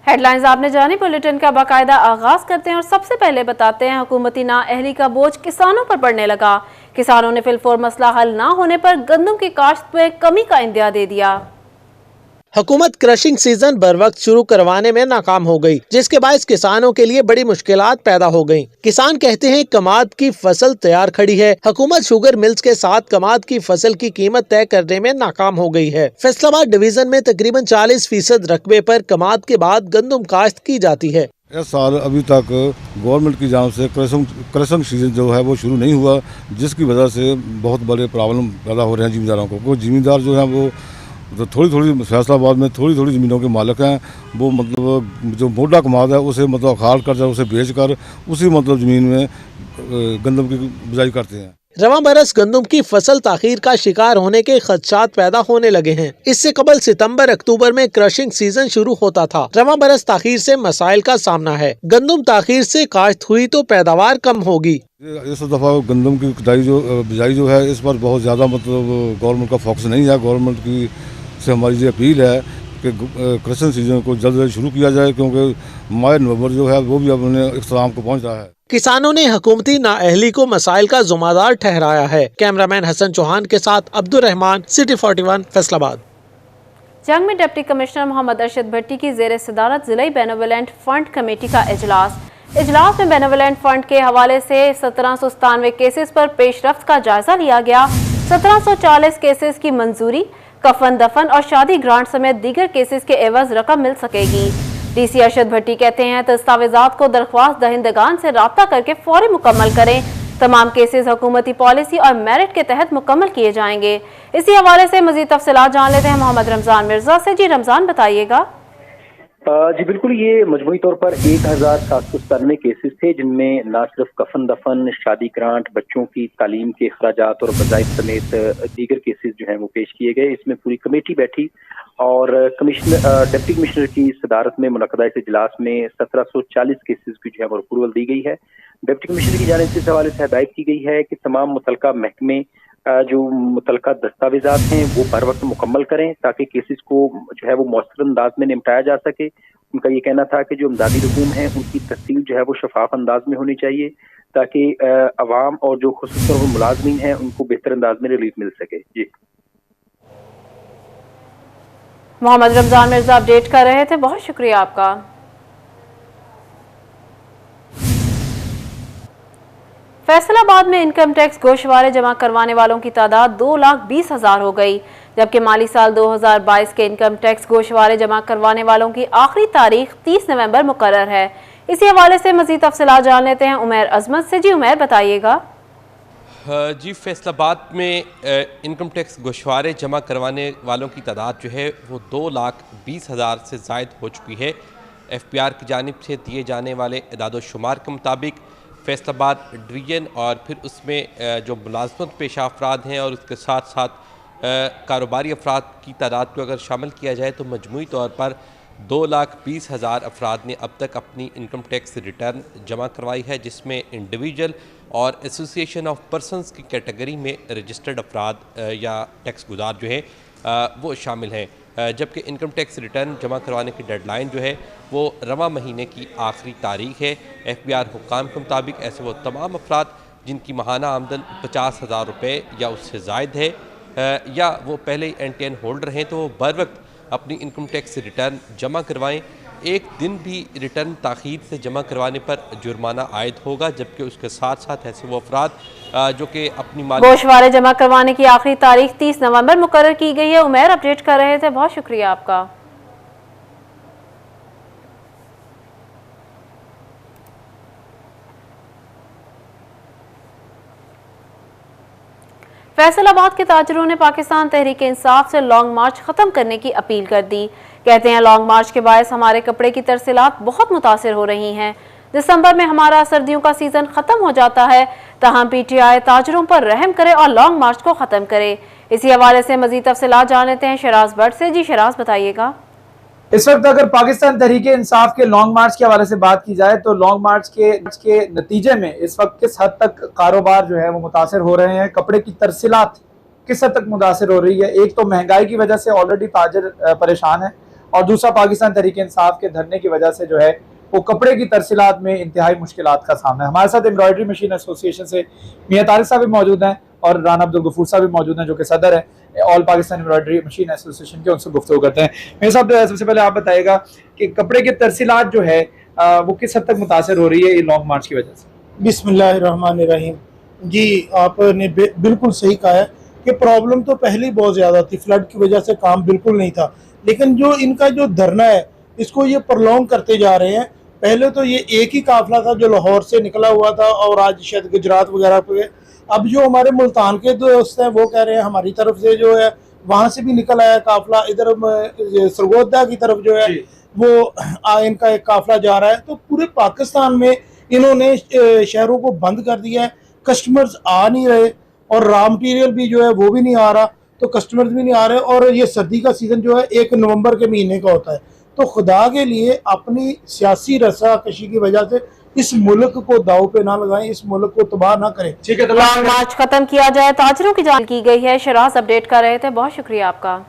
Headlines आपने जानी। Bulletin का बाकायदा आगाज करते हैं और सबसे पहले बताते हैं हुकूमती नाअहली का बोझ किसानों पर पड़ने लगा। किसानों ने फिलफौर मसला हल ना होने पर गंदम की काश्त में कमी का इंदिया दे दिया। हुकूमत क्रशिंग सीजन बर वक्त शुरू करवाने में नाकाम हो गई, जिसके बायस किसानों के लिए बड़ी मुश्किलात पैदा हो गयी। किसान कहते हैं कमाद की फसल तैयार खड़ी है, हुकूमत शुगर मिल्स के साथ कमाद की फसल की कीमत तय करने में नाकाम हो गई है। फैसलाबाद डिवीजन में तकरीबन 40% रकबे पर कमाद के बाद गंदम काश्त की जाती है। इस साल अभी तक गवर्नमेंट की जान से क्रशिंग सीजन जो है वो शुरू नहीं हुआ, जिसकी वजह से बहुत बड़े प्रॉब्लम पैदा हो रहे हैं जिमींदारों को। कोई जिमींदार जो है वो तो थोड़ी फैसलाबाद में थोड़ी ज़मीनों के मालिक हैं, वो मतलब जो मोटा कमाद है उसे मतलब अखाड़ कर उसे बेच कर उसी मतलब ज़मीन में गंदम की बुआई करते हैं। रवां बरस गंदम की फसल ताखीर का शिकार होने के खदशात पैदा होने लगे हैं। इससे कबल सितंबर अक्टूबर में क्रशिंग सीजन शुरू होता था। रवां बरस ताखीर से मसाइल का सामना है। गंदम ताखीर से काश्त हुई तो पैदावार कम होगी। इस दफ़ा गंदम की बिजाई जो है इस पर बहुत ज़्यादा मतलब गवर्नमेंट का फोकस नहीं है। गवर्नमेंट की से हमारी ये अपील है कि क्रशिंग सीजन को जल्द शुरू किया जाए, क्योंकि माह नवंबर जो है वो भी अपने इख्तिताम को पहुँच रहा है। किसानों ने हुकूमती नाअहली को मसाइल का जुम्मेदार ठहराया है। कैमरामैन हसन चौहान के साथ अब्दुल रहमान, सिटी 41, फैसलाबाद। जंग में डिप्टी कमिश्नर मोहम्मद अरशद भट्टी की जेर सदारत जिला बेनेवोलेंट फंड कमेटी का इजलास में बेनेवोलेंट फंड के हवाले से 1797 केसेस पर पेशरफ्त का जायजा लिया गया। 1740 केसेस की मंजूरी, कफन दफन और शादी ग्रांट समेत दीगर केसेस के एवज रकम मिल सकेगी। डीसी अरशद भट्टी कहते हैं दस्तावेजात को दरख्वास्त दहिंदगान से राब्ता करके फौरी मुकम्मल करें। तमाम केसेस हुकूमती पॉलिसी और मेरिट के तहत मुकम्मल किए जाएंगे। इसी हवाले से मजीद तफसीलात जान लेते हैं मोहम्मद रमजान मिर्जा से। जी रमजान, बताइएगा। जी बिल्कुल, ये मजमूई तौर पर 1797 केसेस थे, जिनमें न सिर्फ कफन दफन, शादी ग्रांट, बच्चों की तालीम के अखराजात और वज़ाइफ समेत दीगर केसेस जो हैं वो पेश किए गए। इसमें पूरी कमेटी बैठी और डिप्टी कमिश्नर की सदारत में मुनक़दा इस इजलास में 1740 केसेस की जो है वो अप्रूवल दी गई है। डिप्टी कमिश्नर की जानिब से इस हवाले से हिदायत की गई है कि तमाम मुतलका महकमे जो मुतलका दस्तावेजात हैं वो बर वक्त मुकम्मल करें, ताकि केसेस को जो है वो मौसर अंदाज में निपटाया जा सके। उनका ये कहना था कि जो इमदादी रकूम है उनकी तफसील जो है वो शफाफ अंदाज में होनी चाहिए, ताकि अवाम और जो खुसूस तौर पर मुलाजमीन हैं उनको बेहतर अंदाज में रिलीफ मिल सके। जी मोहम्मद रमजान मिर्जा अपडेट कर रहे थे, बहुत शुक्रिया आपका। फैसलाबाद में इनकम टैक्स गोशवारे जमा करवाने वालों की तादाद 2,20,000 हो गई, जबकि माली साल 2022 के इनकम टैक्स गोशवारे जमा करवाने वालों की आखिरी तारीख 30 नवंबर मुकर्रर है। इसी हवाले से मजीद तफसीलात जान लेते हैं उमैर अजमत से। जी उमैर, बताइएगा। जी, फैसलाबाद में इनकम टैक्स गोशवारे जमा करवाने वालों की तादाद जो है वो 2,20,000 से ज़ायद हो चुकी है। FPR की जानिब से दिए जाने वाले इदाद-ओ-शुमार के मुताबिक फैसलाबाद डिवीज़न और फिर उसमें जो मुलाजमत पेशा अफराद हैं और उसके साथ साथ कारोबारी अफराद की तादाद को अगर शामिल किया जाए तो मजमूई तौर पर 2,20,000 अफराद ने अब तक अपनी इनकम टैक्स रिटर्न जमा करवाई है, जिसमें इंडिविजुअल और एसोसिएशन ऑफ पर्सनस की कैटेगरी में रजिस्टर्ड अफराद या टैक्स गुजार जो हैं वो शामिल हैं। जबकि इनकम टैक्स रिटर्न जमा करवाने की डेडलाइन जो है वो रवां महीने की आखिरी तारीख है। FPR हुक्काम के मुताबिक ऐसे वो तमाम अफराद जिनकी माहाना आमदन 50,000 रुपये या उससे ज़ायद है या वो पहले ही NTN होल्डर हैं तो वो बर वक्त अपनी इनकम टैक्स रिटर्न जमा करवाएं। एक दिन भी रिटर्न ताख़ीर से जमा करवाने पर जुर्माना आयद होगा, जबकि उसके साथ साथ ऐसे वो अफराद जो कि अपनी गोशवारे जमा करवाने की आखिरी तारीख 30 नवंबर मुकर्रर की गई है। उमैर अपडेट कर रहे थे, बहुत शुक्रिया आपका। फैसलाबाद के ताजरों ने पाकिस्तान तहरीक इंसाफ से लॉन्ग मार्च खत्म करने की अपील कर दी। कहते हैं लॉन्ग मार्च के बायस हमारे कपड़े की तरसीलात बहुत मुतासिर हो रही हैं। दिसंबर में हमारा सर्दियों का सीजन खत्म हो जाता है, तहम PTI ताजरों पर रहम करे और लॉन्ग मार्च को खत्म करे। इसी हवाले से मजीद तफसीलात जान लेते हैं शराज भट्ट से। जी शराज, बताइएगा। इस वक्त अगर पाकिस्तान तहरीक इंसाफ के लॉन्ग मार्च के हवाले से बात की जाए तो लॉन्ग मार्च के नतीजे में इस वक्त किस हद तक कारोबार जो है वो मुतासिर हो रहे हैं, कपड़े की तरसीलात किस हद तक मुतासिर हो रही है। एक तो महंगाई की वजह से ऑलरेडी ताजर परेशान है और दूसरा पाकिस्तान तहरीक इंसाफ के धरने की वजह से जो है वो कपड़े की तरसीलात में इंतहाई मुश्किलात का सामना है। हमारे साथ एम्ब्रॉयडरी मशीन एसोसिएशन से मियां तारिक साहब भी मौजूद हैं और राना अब्दुल गफूर साहब भी मौजूद हैं जो कि सदर है all Pakistan embroidery machine association के, उनसे गुफ्तगू करते हैं। मेरे साहब सबसे पहले आप बताइएगा कि कपड़े की तरसीलात जो है वो किस हद तक मुतासर हो रही है ये लॉन्ग मार्च की वजह से? बिस्मिल्लाहिर्रहमानिर्रहीम। जी, आपने बिल्कुल सही कहा है कि प्रॉब्लम तो पहले ही बहुत ज़्यादा थी, फ्लड की वजह से काम बिल्कुल नहीं था, लेकिन जो इनका जो धरना है इसको ये प्रलॉन्ग करते जा रहे हैं। पहले तो ये एक ही काफिला था जो लाहौर से निकला हुआ था और आज शायद गुजरात वगैरह पे, अब जो हमारे मुल्तान के दोस्त हैं वो कह रहे हैं हमारी तरफ से जो है वहाँ से भी निकल आया काफिला, इधर सरगोदा की तरफ जो है वो इनका एक काफिला जा रहा है। तो पूरे पाकिस्तान में इन्होंने शहरों को बंद कर दिया है, कस्टमर्स आ नहीं रहे और रॉ मटीरियल भी जो है वो भी नहीं आ रहा, तो कस्टमर्स भी नहीं आ रहे। और ये सर्दी का सीज़न जो है 1 नवंबर के महीने का होता है, तो खुदा के लिए अपनी सियासी रस्साकशी की वजह से इस मुल्क को दाव पे ना लगाएं, इस मुल्क को तबाह ना करें। ठीक है, लॉन्ग मार्च खत्म किया जाए, ताजरों की जान की गई है। शराज अपडेट कर रहे थे, बहुत शुक्रिया आपका।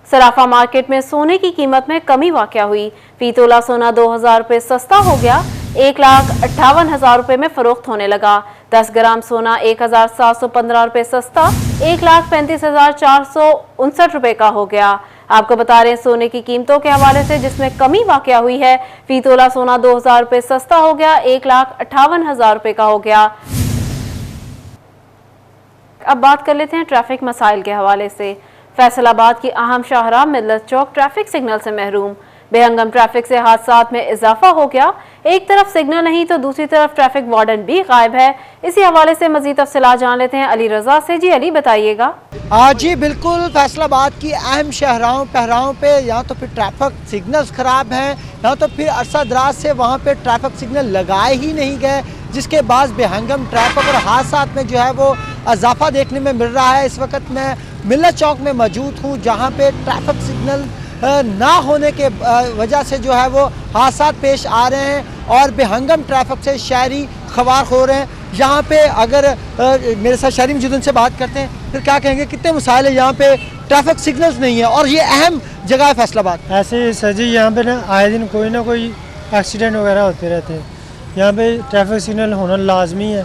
सराफा मार्केट में सोने की कीमत में कमी वाक़या हुई। फी तोला सोना 2000 रुपये सस्ता हो गया, 1,58,000 रुपये में फरोख्त होने लगा। 10 ग्राम सोना 1,715 रुपये सस्ता 1,35,459 रुपये का हो गया। आपको बता रहे हैं सोने की कीमतों के हवाले से जिसमें कमी वाक़या हुई है। फी तोला सोना 2000 रुपये सस्ता हो गया, 1,58,000 रुपये का हो गया। अब बात कर लेते हैं ट्रैफिक मसाइल के हवाले से। फैसलाबाद की अहम शाहराह मिल्लत चौक ट्रैफिक सिग्नल से महरूम। बेहंगम ट्रैफिक से हादसात में इजाफा हो गया। एक तरफ सिग्नल नहीं तो दूसरी तरफ ट्रैफिक वार्डन भी गायब है। इसी हवाले से मजीद तफसीलात जान लेते हैं अली रजा से। जी अली, बताइएगा। जी बिल्कुल, फैसलाबाद की अहम पहराओं पे या तो फिर ट्रैफिक सिग्नल्स ख़राब हैं या तो फिर अरसा दराज से वहाँ पे ट्रैफिक सिग्नल लगाए ही नहीं गए, जिसके बाद बेहंगम ट्रैफिक और हादसात में जो है वो इजाफा देखने में मिल रहा है। इस वक्त मैं मिल्लत चौक में मौजूद हूँ जहाँ पे ट्रैफिक सिग्नल ना होने के वजह से जो है वो हादसात पेश आ रहे हैं और बेहंगम ट्रैफिक से शहरी खवार हो रहे हैं। यहाँ पे अगर मेरे साथ शहरी मौजूद उनसे बात करते हैं, फिर क्या कहेंगे, कितने मसाइल है यहाँ पे, ट्रैफिक सिग्नल्स नहीं है और ये अहम जगह है फैसलाबाद। ऐसे सर जी यहाँ पे ना आए दिन कोई ना कोई एक्सीडेंट वगैरह होते रहते हैं। यहाँ पे ट्रैफिक सिग्नल होना लाजमी है,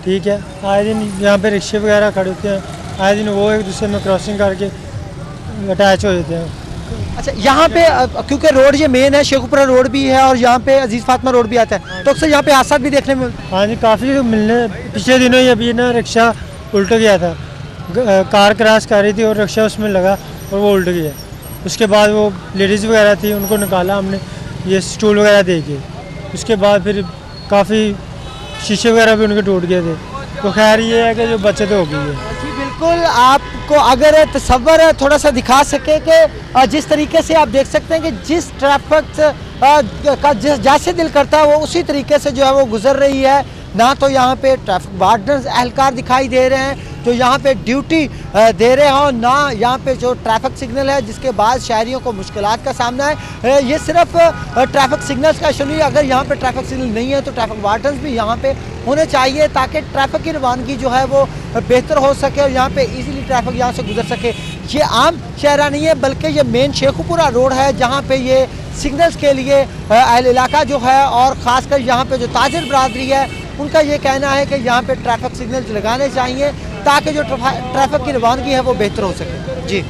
ठीक है। आए दिन यहाँ पे रिक्शे वगैरह खड़े होते हैं, आए दिन वो एक दूसरे में क्रॉसिंग करके अटैच हो जाते हैं। अच्छा, यहाँ पे क्योंकि रोड ये मेन है, शेखुपुरा रोड भी है और यहाँ पे अजीज फातिमा रोड भी आता है, तो अक्सर यहाँ पे हादसा भी देखने में। हाँ जी, काफ़ी मिलने पिछले दिनों ही अभी ना रिक्शा उल्ट गया था, कार क्रॉस कर रही थी और रिक्शा उसमें लगा और वो उल्ट गया। उसके बाद वो लेडीज़ वगैरह थी, उनको निकाला हमने, ये स्टूल वगैरह दे के। उसके बाद फिर काफ़ी शीशे वगैरह भी उनके टूट गए थे। तो खैर ये है कि जो बचत हो गई है। जी बिल्कुल, आपको अगर तस्वर थोड़ा सा दिखा सके कि जिस तरीके से आप देख सकते हैं कि जिस ट्रैफिक का जैसे दिल करता है वो उसी तरीके से जो है वो गुजर रही है। ना तो यहाँ पे ट्रैफिक वार्डन एहलकार दिखाई दे रहे हैं जो यहाँ पे ड्यूटी दे रहे हैं और ना यहाँ पे जो ट्रैफिक सिग्नल है जिसके बाद शहरियों को मुश्किलात का सामना है। ये सिर्फ ट्रैफिक सिग्नल्स का इशू नहीं है, अगर यहाँ पे ट्रैफिक सिग्नल नहीं है तो ट्रैफिक वार्डन्स भी यहाँ पे होने चाहिए ताकि ट्रैफिक की रवानगी जो है वो बेहतर हो सके और यहाँ पे इजीली ट्रैफिक यहाँ से गुजर सके। ये आम शहरा नहीं है बल्कि ये मेन शेखुपुरा रोड है जहाँ पे ये सिग्नल्स के लिए अहल इलाका जो है और ख़ासकर यहाँ पे जो ताजिर बरादरी है उनका ये कहना है कि यहाँ पे ट्रैफिक सिग्नल्स लगाने चाहिए ताकि जो ट्रैफिक की रवानगी है वो बेहतर हो सके। जी,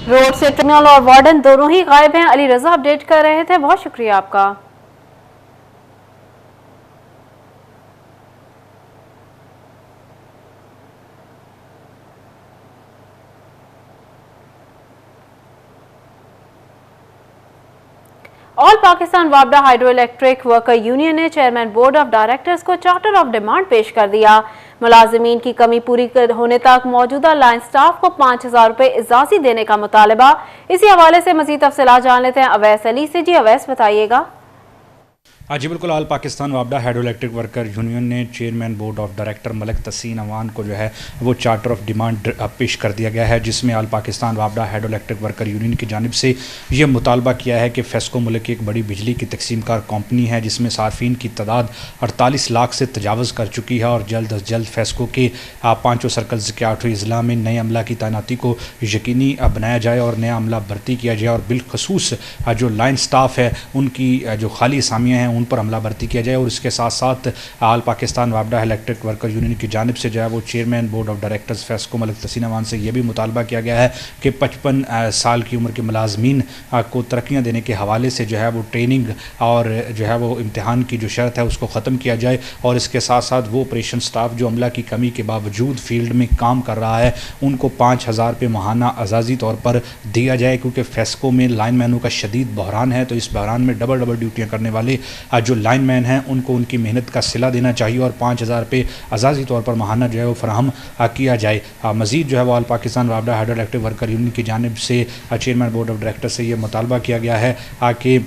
रोड से सिग्नल और वार्डन दोनों ही गायब हैं। अली रजा अपडेट कर रहे थे, बहुत शुक्रिया आपका। ऑल पाकिस्तान वापडा हाइड्रो इलेक्ट्रिक वर्कर यूनियन ने चेयरमैन बोर्ड ऑफ डायरेक्टर्स को चार्टर ऑफ डिमांड पेश कर दिया। मुलाजिमीन की कमी पूरी होने तक मौजूदा लाइन स्टाफ को 5,000 रुपये इजाफी देने का मुतालबा। इसी हवाले से मजीद तफसीलात जान लेते हैं अवैस अली से। जी अवैस, बताइएगा। जी बिल्कुल, ऑल पाकिस्तान वापडा हाइड्रो इलेक्ट्रिक वर्कर यूनियन ने chairman board of director Malik Taseen Awan को जो है वो चार्टर ऑफ डिमांड पेश कर दिया गया है, जिसमें ऑल पाकिस्तान वापडा हाइड्रो इलेक्ट्रिक वर्कर यूनियन की जानिब से ये मुतालबा किया है कि फेस्को मुल्क की एक बड़ी बिजली की तकसीम कार कंपनी है जिसमें सार्फिन की तादाद 48 लाख से तजावज़ कर चुकी है और जल्द अज जल्द फेस्को के 5 सर्कल्स के 8 अजला में नए अमला की तैनाती को यकीनी बनाया जाए और नया अमला भर्ती किया जाए और बिलखसूस जो लाइन स्टाफ है उनकी जो खाली असामियाँ हैं उन पर हमला भर्ती किया जाए। और इसके साथ साथ आल पाकिस्तान वापडा इलेक्ट्रिक वर्कर यूनियन की जानिब से जो है वो chairman board of directors FESCO Malik Taseen Awan से यह भी मुतालबा किया गया है कि 55 साल की उम्र के मुलाजमीन को तरक्कियाँ देने के हवाले से जो है वो ट्रेनिंग और जो है वो इम्तहान की जो शर्त है उसको ख़त्म किया जाए। और इसके साथ साथ वो ऑपरेशन स्टाफ जो अमला की कमी के बावजूद फील्ड में काम कर रहा है उनको 5000 रुपये माहाना आज़ाजी तौर पर दिया जाए, क्योंकि फेस्को में लाइनमैनों का शदीद बहरान है। तो इस बहरान में डबल ड्यूटियाँ करने वाले जो लाइनमैन हैं उनको उनकी मेहनत का सिला देना चाहिए और 5000 रुपये आज़ाजी तौर पर माहाना जो है वो फराहम किया जाए। मज़ीद जो है वो ऑल पाकिस्तान वापडा हाइड्रो इलेक्ट्रिक वर्कर यूनियन की जानिब से चेयरमैन बोर्ड ऑफ डायरेक्टर से ये मुतालबा किया गया है कि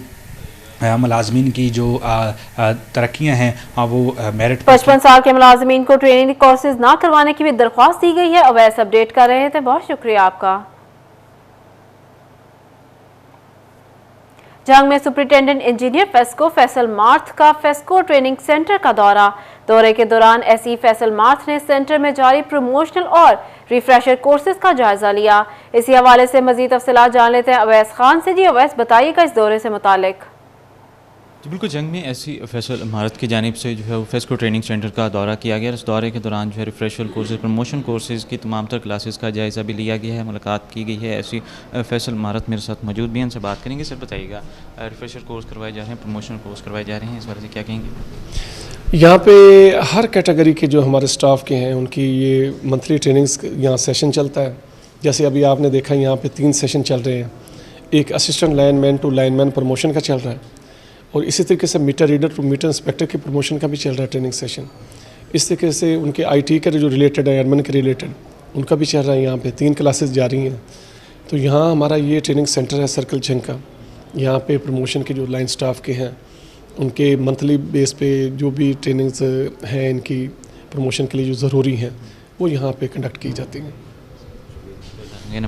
मुलाजमीन की जो तरक्कियाँ हैं वो मेरिट 55 साल के मुलाजमीन को ट्रेनिंग कोर्सेज ना करवाने की भी दरख्वास्त दी गई है। अवैस अपडेट कर रहे थे, बहुत शुक्रिया आपका। जंग में superintendent engineer FESCO Faisal math का फेस्को ट्रेनिंग सेंटर का दौरे के दौरान एसई फैसल मार्थ ने सेंटर में जारी प्रमोशनल और रिफ्रेशर कोर्सेज का जायजा लिया। इसी हवाले से मजीद तफसीलात जान लेते हैं अवैस खान से। जी अवैस, बताइएगा इस दौरे से मुतालिक। जी बिल्कुल, जंग में ऐसी फैसल इमारत की जानिब से जो है वो फेस्को ट्रेनिंग सेंटर का दौरा किया गया। इस दौरे के दौरान जो है रिफ्रेशर कोर्सेज प्रमोशन कोर्सेज़ की तमाम तर क्लासेस का जायज़ा भी लिया गया है, मुलाकात की गई है। ऐसी फैसल इमारत मेरे साथ मौजूद भी हैं, उनसे बात करेंगे। सर बताइएगा, रिफ्रेशर कोर्स करवाए जा रहे हैं, प्रमोशन कोर्स करवाए जा रहे हैं, इस बारे से क्या कहेंगे? यहाँ पे हर कैटेगरी के जो हमारे स्टाफ के हैं उनकी ये मंथली ट्रेनिंग्स यहाँ सेशन चलता है। जैसे अभी आपने देखा यहाँ पे 3 सेशन चल रहे हैं। एक assistant lineman to lineman promotion का चल रहा है और इसी तरीके से meter reader to meter inspector के प्रमोशन का भी चल रहा है ट्रेनिंग सेशन। इस तरीके से उनके आईटी के जो रिलेटेड है, एडमिन के रिलेटेड, उनका भी चल रहा है। यहाँ पे 3 क्लासेस जारी हैं। तो यहाँ हमारा ये ट्रेनिंग सेंटर है सर्कल जंग का। यहाँ पे प्रमोशन के जो लाइन स्टाफ के हैं उनके मंथली बेस पे जो भी ट्रेनिंग्स हैं इनकी प्रमोशन के लिए जो ज़रूरी हैं वो यहाँ पे कंडक्ट की जाती हैं।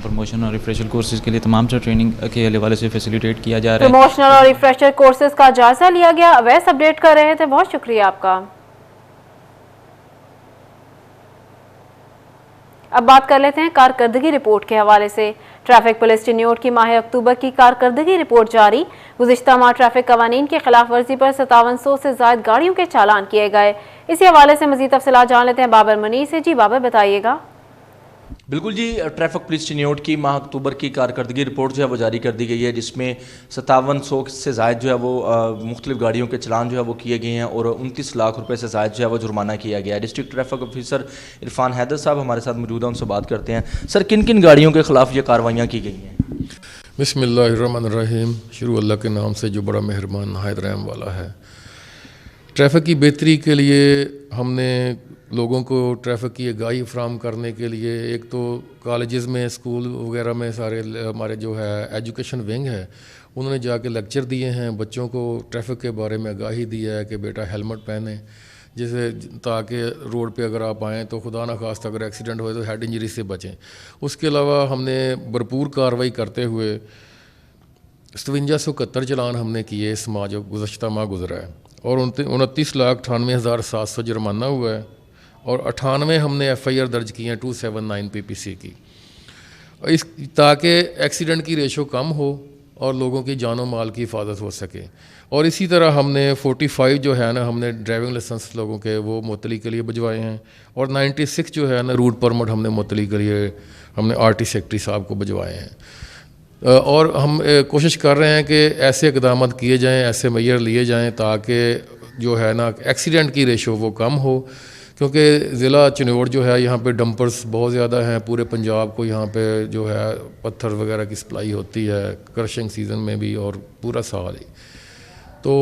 प्रमोशन और रिफ्रेशर कोर्सेज के लिए तमाम से ट्रेनिंग के हवाले से फैसिलिटेट किया जा रहा है। प्रमोशनल और रिफ्रेशर कोर्सेज का जायजा लिया गया। अवैस अपडेट कर रहे थे, बहुत शुक्रिया आपका। अब बात कर लेते हैं कारकर्दगी रिपोर्ट के हवाले से। ट्रैफिक पुलिस चिन्योट की माह अक्टूबर की कारकर्दगी रिपोर्ट जारी। गुज़िश्ता माह ट्रैफिक कवानीन की खिलाफ वर्जी पर 5700 से ज़ायद गाड़ियों के चालान किए गए। इसी हवाले से मज़ीद तफसीलात जान लेते हैं बाबर मुनीर से। जी बाबर, बताइएगा। बिल्कुल जी, ट्रैफिक पुलिस चिन्योट की माह अक्टूबर की कारकर्दगी रिपोर्ट जो है वो जारी कर दी गई है, जिसमें 5700 से ज़ायद जो है वो मुख्तलिफ गाड़ियों के चलान जो है वो किए गए हैं और 29 लाख रुपए से ज़ायद जो है वो जुर्माना किया गया है। District traffic officer Irfan Haider साहब हमारे साथ मौजूद हैं, उनसे बात करते हैं। सर, किन किन गाड़ियों के खिलाफ ये कार्रवाइयाँ की गई हैं? बिस्मिल्लाहिर्रहमानिर्रहीम, शुरू अल्लाह के नाम से जो बड़ा मेहरबान नहायत रहम वाला है। ट्रैफिक की बेहतरी के लिए हमने लोगों को ट्रैफिक की आगाही फ्राहम करने के लिए एक तो कॉलेजेस में, स्कूल वगैरह में सारे हमारे जो है एजुकेशन विंग है उन्होंने जाके लेक्चर दिए हैं, बच्चों को ट्रैफिक के बारे में आगाही दी है कि बेटा हेलमेट पहने, जिससे ताकि रोड पे अगर आप आएँ तो खुदा न खास्ता अगर एक्सीडेंट हो तो हेड इंजरी से बचें। उसके अलावा हमने भरपूर कार्रवाई करते हुए 5771 चलान हमने किए इस माह जो गुज़श्ता माह गुजरा है और 29,98,700 जुर्माना हुआ है और 98 हमने FIR दर्ज की हैं 279 PPC की, इस ताकि एक्सीडेंट की रेशो कम हो और लोगों की जानो माल की हिफाजत हो सके। और इसी तरह हमने 45 जो है ना हमने ड्राइविंग लाइसेंस लोगों के वो मुअत्तली के लिए भिजवाए हैं और 96 जो है ना रूट परमिट हमने मुअत्तली के लिए हमने RT सेक्रेटरी साहब को भिजवाए हैं। और हम कोशिश कर रहे हैं कि ऐसे इक़दाम किए जाएँ, ऐसे मैयर लिए जाएँ ताकि जो है ना एक्सीडेंट की रेशो वो कम हो, क्योंकि ज़िला चिन्योट जो है यहाँ पे डंपर्स बहुत ज़्यादा हैं। पूरे पंजाब को यहाँ पे जो है पत्थर वगैरह की सप्लाई होती है क्रशिंग सीज़न में भी और पूरा साल ही। तो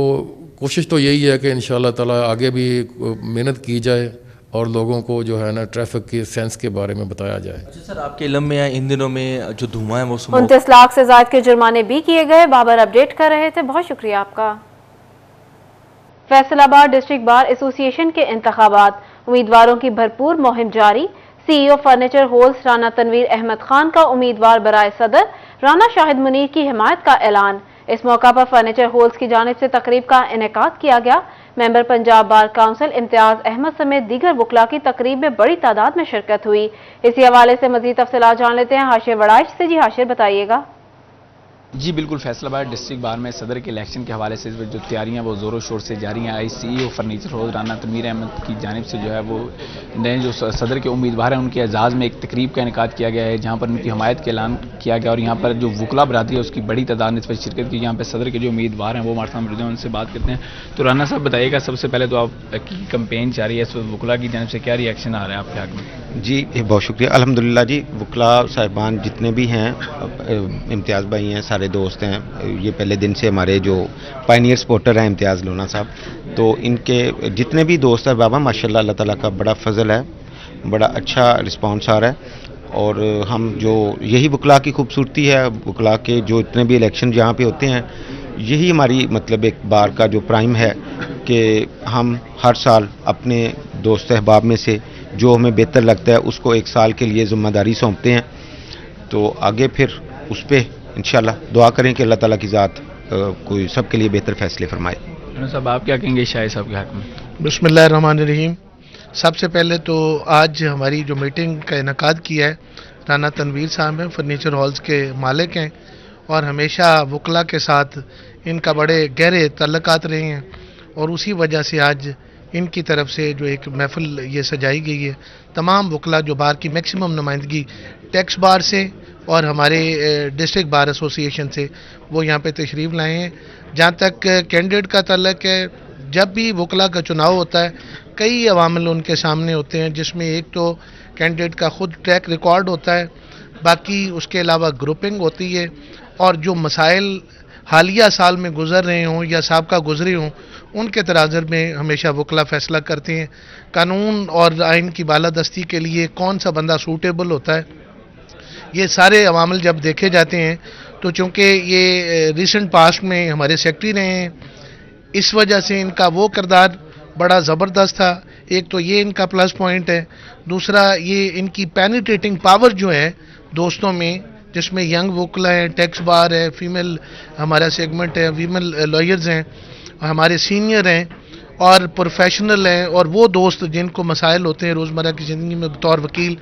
कोशिश तो यही है कि इंशाअल्लाह ताला आगे भी मेहनत की जाए और लोगों को जो है ना ट्रैफिक के सेंस के बारे में बताया जाए। अच्छा सर, आपके इल्म में इन दिनों में जो धुआं है वो 29 लाख से ज़ायद के जुर्माने भी किए गए। बाबर अपडेट कर रहे थे, बहुत शुक्रिया आपका। फैसलाबाद डिस्ट्रिक्ट बार एसोसिएशन के इंतखाबात, उम्मीदवारों की भरपूर मुहिम जारी। CEO furniture house Rana Tanveer Ahmed Khan का उम्मीदवार बराए सदर, राना शाहिद मुनीर की हिमायत का ऐलान। इस मौका पर फर्नीचर होल्स की जानिब से तकरीब का इनेकाद किया गया। Member Punjab bar council Imtiaz Ahmed समेत दीगर वकला की तकरीब में बड़ी तादाद में शिरकत हुई। इसी हवाले से मजीद तफसीलात जान लेते हैं हाशिर वड़ाइश से। जी हाशिर, बताइएगा। जी बिल्कुल, फैसलाबाद डिस्ट्रिक्ट बार में सदर के इलेक्शन के हवाले से जो तैयारियां वो ज़ोरों शोर से जारी हैं। CEO furniture house Rana Tanveer Ahmed की जानिब से जो है वो नए जो सदर के उम्मीदवार हैं उनके एजाज़ में एक तकरीब का इनेकाद किया गया है, जहां पर उनकी हमायत का ऐलान किया गया। और यहाँ पर जो वकला बरादरी है उसकी बड़ी तादाद ने इस पर शिरकत की। यहाँ पर सदर के जो उम्मीदवार हैं वो हमारे सामने मौजूद हैं, उनसे बात करते हैं। तो राना साहब बताइएगा, सबसे पहले तो आपकी कैंपेन जारी है, इस वकला की जानिब से क्या रिएक्शन आ रहा है आपके हक में? जी बहुत शुक्रिया। अल्हम्दुलिल्लाह जी, वकला साहिबान जितने भी हैं, इम्तियाज़ भाई हैं, सारे दोस्त हैं, ये पहले दिन से हमारे जो पायनियर सपोर्टर हैं इम्तियाज़ लोना साहब, तो इनके जितने भी दोस्त हैं बाबा माशाल्लाह अल्लाह ताला का बड़ा फजल है, बड़ा अच्छा रिस्पांस आ रहा है। और हम जो यही वकला की खूबसूरती है, वकला के जो इतने भी इलेक्शन जहाँ पे होते हैं, यही हमारी मतलब एक बार का जो प्राइम है कि हम हर साल अपने दोस्त अहबाब में से जो हमें बेहतर लगता है उसको एक साल के लिए ज़िम्मेदारी सौंपते हैं। तो आगे फिर उस पर इंशाल्लाह दुआ करें कि अल्लाह ताला की ज़ात कोई सबके लिए बेहतर फैसले फरमाए। साहब आप क्या कहेंगे शाह साहब के हक में? बिस्मिल्लाहिर्रहमानिर्रहीम। सबसे पहले तो आज हमारी जो मीटिंग का इनेकाद किया है, राना तनवीर साहब हैं, फर्नीचर हॉल्स के मालिक हैं और हमेशा वकला के साथ इनका बड़े गहरे तल्लुकात रहे हैं और उसी वजह से आज इनकी तरफ से जो एक महफिल ये सजाई गई है। तमाम वकला जो बार की मैक्सिमम नुमाइंदगी टैक्स बार से और हमारे डिस्ट्रिक्ट बार एसोसिएशन से वो यहाँ पे तशरीफ़ लाए हैं। जहाँ तक कैंडिडेट का तल्लक है, जब भी वकला का चुनाव होता है कई अवामिल उनके सामने होते हैं, जिसमें एक तो कैंडिडेट का खुद ट्रैक रिकॉर्ड होता है, बाकी उसके अलावा ग्रुपिंग होती है और जो मसाइल हालिया साल में गुजर रहे हों या साबका गुजरे हों उनके तराजर में हमेशा वकला फैसला करते हैं। कानून और आइन की बालादस्ती के लिए कौन सा बंदा सूटेबल होता है, ये सारे अवामिल जब देखे जाते हैं तो चूँकि ये रिसेंट पास्ट में हमारे सेक्रेटरी रहे हैं, इस वजह से इनका वो किरदार बड़ा ज़बरदस्त था। एक तो ये इनका प्लस पॉइंट है, दूसरा ये इनकी पेनिट्रेटिंग पावर जो है दोस्तों में, जिसमें यंग वकला है, टैक्स बार है, फीमेल हमारा सेगमेंट है, फीमेल लॉयर्स हैं, हमारे सीनियर हैं और प्रोफेशनल हैं और वो दोस्त जिनको मसाइल होते हैं रोज़मर्रा की ज़िंदगी में बतौर वकील,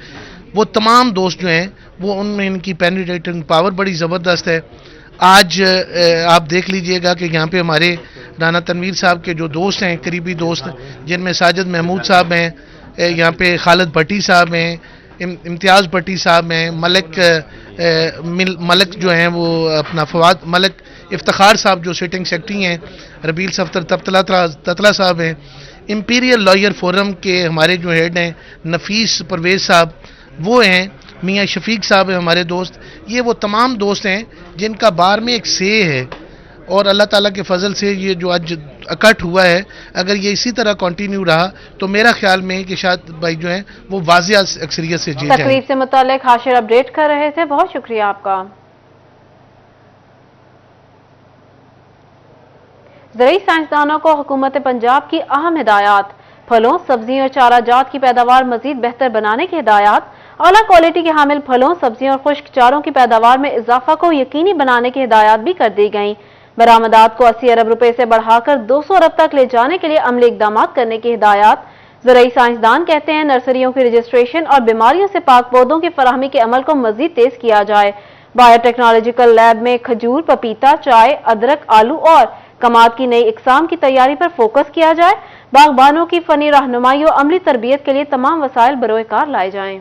वो तमाम दोस्त जो हैं वो उनमें इनकी पेनिट्रेटिंग पावर बड़ी ज़बरदस्त है। आज आप देख लीजिएगा कि यहाँ पे हमारे राना तनवीर साहब के जो दोस्त हैं, करीबी दोस्त, जिनमें साजिद महमूद साहब हैं, यहाँ पे खालिद भट्टी साहब हैं, इम्तियाज़ भट्टी साहब हैं, मलिक जो हैं वो अपना फवाद मलिक इफ्तिखार साहब जो सिटिंग सेक्रेटरी हैं, रबील सफ्तर ततला साहब हैं, इंपीरियल लॉयर फोरम के हमारे जो हेड हैं नफीस परवेज़ साहब वो हैं, मियाँ शफीक साहब हैं हमारे दोस्त। ये वो तमाम दोस्त हैं जिनका बार में एक से है और अल्लाह ताला के फजल से ये जो आज इकट्ठ हुआ है, अगर ये इसी तरह कंटिन्यू रहा तो मेरा ख्याल में कि शायद भाई जो है वो वाजिया अक्सरियत से जीत जाएंगे। तकरीब से मुताल्लिक हाशिर अपडेट कर रहे थे, बहुत शुक्रिया आपका। ज़रूरी साइंसदानों को हुकूमत पंजाब की अहम हिदायत, फलों, सब्जियों और चारा जात की पैदावार मजीद बेहतर बनाने की हिदायत, आला क्वालिटी के हामिल फलों, सब्जियों और खुश्क चारों की पैदावार में इजाफा को यकीनी बनाने की हिदायत भी कर दी गई। बरामदात को 80 अरब रुपए से बढ़ाकर 200 अरब तक ले जाने के लिए अमली इकदाम करने की हिदायत। ज़रूरी साइंसदान कहते हैं नर्सरियों की रजिस्ट्रेशन और बीमारियों से पाक पौधों की फराहमी के अमल को मजीद तेज किया जाए। बायोटेक्नोलॉजिकल लैब में खजूर, पपीता, चाय, अदरक, आलू और कमाद की नई इकसाम की तैयारी पर फोकस किया जाए। बागबानों की फनी रहनुमाई और अमली तरबियत के लिए तमाम वसाइल बरोकार लाए जाएं।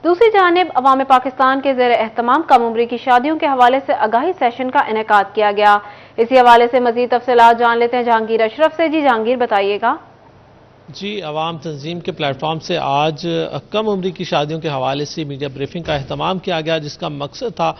दूसरी जानिब अवाम पाकिस्तान के ज़ेर एहतमाम कम उम्री की शादियों के हवाले से आगाही सेशन का इनेकाद किया गया। इसी हवाले से मजीद तफसीलात जान लेते हैं जहांगीर अशरफ से। जी जहांगीर, बताइएगा। जी, अवाम तंजीम के प्लेटफॉर्म से आज कम उम्री की शादियों के हवाले से मीडिया ब्रीफिंग का अहतमाम किया गया, जिसका मकसद था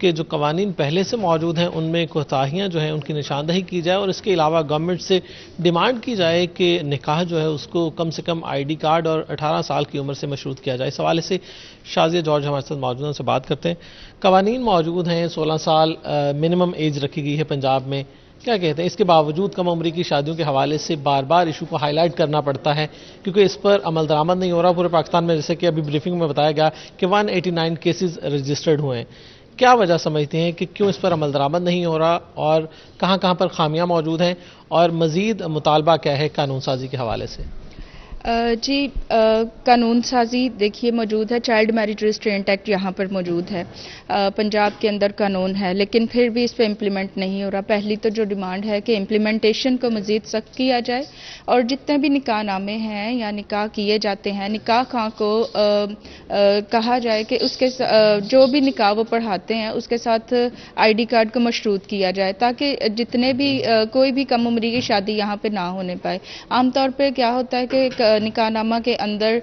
के जो कवानीन पहले से मौजूद हैं उनमें कोताहियाँ जो हैं उनकी निशानदही की जाए और इसके अलावा गवर्नमेंट से डिमांड की जाए कि निकाह जो है उसको कम से कम ID कार्ड और 18 साल की उम्र से मशरूत किया जाए। इस हवाले से शाजिया जॉर्ज हमारे साथ मौजूद हैं, उनसे बात करते हैं। कवानीन मौजूद हैं, 16 साल मिनिमम एज रखी गई है पंजाब में, क्या कहते हैं? इसके बावजूद कम उम्री की शादियों के हवाले से बार बार इशू को हाईलाइट करना पड़ता है क्योंकि इस पर अमल दरामद नहीं हो रहा पूरे पाकिस्तान में। जैसे कि अभी ब्रीफिंग में बताया गया कि 189 केसेस रजिस्टर्ड हुए हैं। क्या वजह समझते हैं कि क्यों इस पर अमल दरामद नहीं हो रहा और कहाँ कहाँ पर खामियां मौजूद हैं और मज़ीद मुतालबा क्या है कानून साजी के हवाले से? जी कानून साजी देखिए मौजूद है, चाइल्ड मैरिज रिस्ट्रेंट एक्ट यहाँ पर मौजूद है, पंजाब के अंदर कानून है, लेकिन फिर भी इस पर इम्प्लीमेंट नहीं हो रहा। पहली तो जो डिमांड है कि इम्प्लीमेंटेशन को मज़ीद सख्त किया जाए और जितने भी निकाह नामे हैं या निकाह किए जाते हैं, निकाह खां को कहा जाए कि उसके जो भी निकाह वो पढ़ाते हैं उसके साथ ID कार्ड को मशरूत किया जाए ताकि जितने भी कोई भी कम उम्री की शादी यहाँ पे ना होने पाए। आमतौर पर क्या होता है कि निकाहनामा के अंदर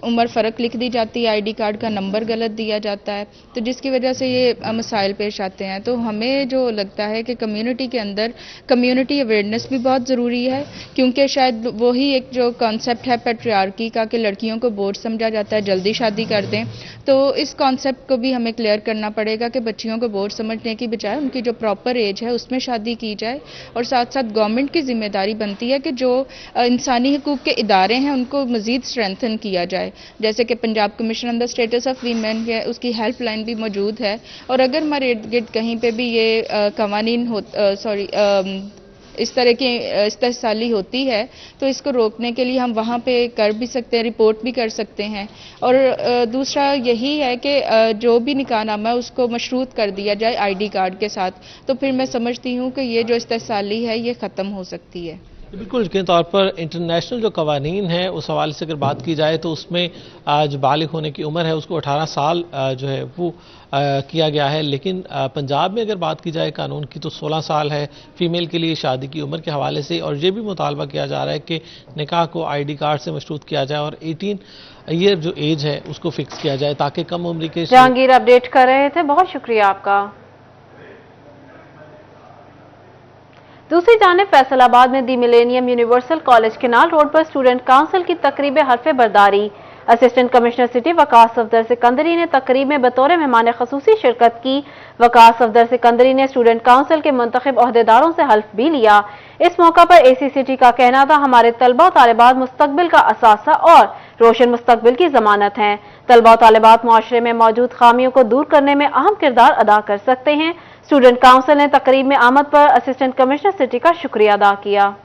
उम्र फ़र्क लिख दी जाती है, ID कार्ड का नंबर गलत दिया जाता है, तो जिसकी वजह से ये मसाइल पेश आते हैं। तो हमें जो लगता है कि कम्युनिटी के अंदर कम्युनिटी अवेयरनेस भी बहुत ज़रूरी है क्योंकि शायद वही एक जो कॉन्सेप्ट है पैट्रियार्की का कि लड़कियों को बोझ समझा जाता है, जल्दी शादी कर दें, तो इस कॉन्सेप्ट को भी हमें क्लियर करना पड़ेगा कि बच्चियों को बोझ समझने की बजाय उनकी जो प्रॉपर एज है उसमें शादी की जाए। और साथ साथ गवर्नमेंट की जिम्मेदारी बनती है कि जो इंसानी हकूक़ के इदारे हैं उनको मज़ीद स्ट्रेंथन किया जाए, जैसे कि Punjab commission on the status of women है, उसकी हेल्पलाइन भी मौजूद है। और अगर हमारे इर्द गिर्द कहीं पे भी ये कवानीन इस तरह की इस्तेहसाली होती है तो इसको रोकने के लिए हम वहाँ पे कर भी सकते हैं, रिपोर्ट भी कर सकते हैं। और दूसरा यही है कि जो भी निकाहनामा है उसको मशरूत कर दिया जाए ID कार्ड के साथ, तो फिर मैं समझती हूँ कि ये जो इस्तेहसाली है ये ख़त्म हो सकती है। बिल्कुल, यकीनी तौर पर इंटरनेशनल जो कवानीन है उस हवाले से अगर बात की जाए तो उसमें आज बालिग होने की उम्र है उसको 18 साल जो है वो किया गया है, लेकिन पंजाब में अगर बात की जाए कानून की तो 16 साल है फीमेल के लिए शादी की उम्र के हवाले से। और ये भी मुतालबा किया जा रहा है कि निकाह को ID कार्ड से मशरूत किया जाए और 18 ईयर जो एज है उसको फिक्स किया जाए ताकि कम उम्र के। जहांगीर अपडेट कर रहे थे, बहुत शुक्रिया आपका। दूसरी जानिब फैसलाबाद में the millennium universal college canal road पर स्टूडेंट काउंसिल की तकरीब हरफे बरदारी। Assistant commissioner city Waqas Safdar Sikandari ने तकरीब में बतौर मेहमान खसूसी शिरकत की। वकास सफदर सिकंदरी ने स्टूडेंट काउंसिल के मुंतखब अहदेदारों से हल्फ भी लिया। इस मौका पर ACCT का कहना था, हमारे तलबा और तालिबात मुस्तकबिल का असासा और रोशन मुस्तकबिल की जमानत हैं। तलबा और तालिबात मुआशरे में मौजूद खामियों को दूर करने में अहम किरदार अदा कर सकते हैं। स्टूडेंट काउंसिल ने तकरीब में आमद पर असिस्टेंट कमिश्नर सिटी का शुक्रिया अदा किया।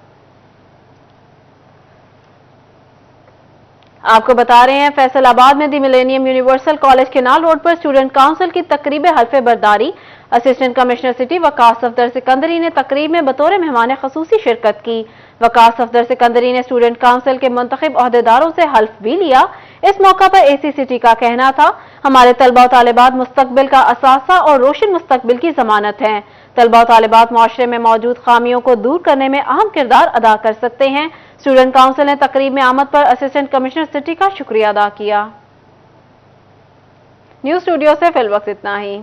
आपको बता रहे हैं, फैसलाबाद में the millennium universal college canal road पर स्टूडेंट काउंसिल की तकरीब हल्फे बरदारी। Assistant commissioner city Waqas Safdar Sikandari ने तकरीब में बतौर मेहमान खसूसी शिरकत की। वकास सफदर सिकंदरी ने स्टूडेंट काउंसिल के मुंतखब अहदेदारों से हल्फ भी लिया। इस मौका पर ACCT का कहना था, हमारे तलबा और तालिबात मुस्तकबिल का असासा और रोशन मुस्तकबिल की जमानत हैं। तलबा और तालिबात मुआशरे में मौजूद खामियों को दूर करने में अहम किरदार अदा कर सकते हैं। स्टूडेंट काउंसिल ने तकरीब में आमद पर असिस्टेंट कमिश्नर सिटी का शुक्रिया अदा किया। न्यूज़ स्टूडियो से फिल वक्त इतना ही।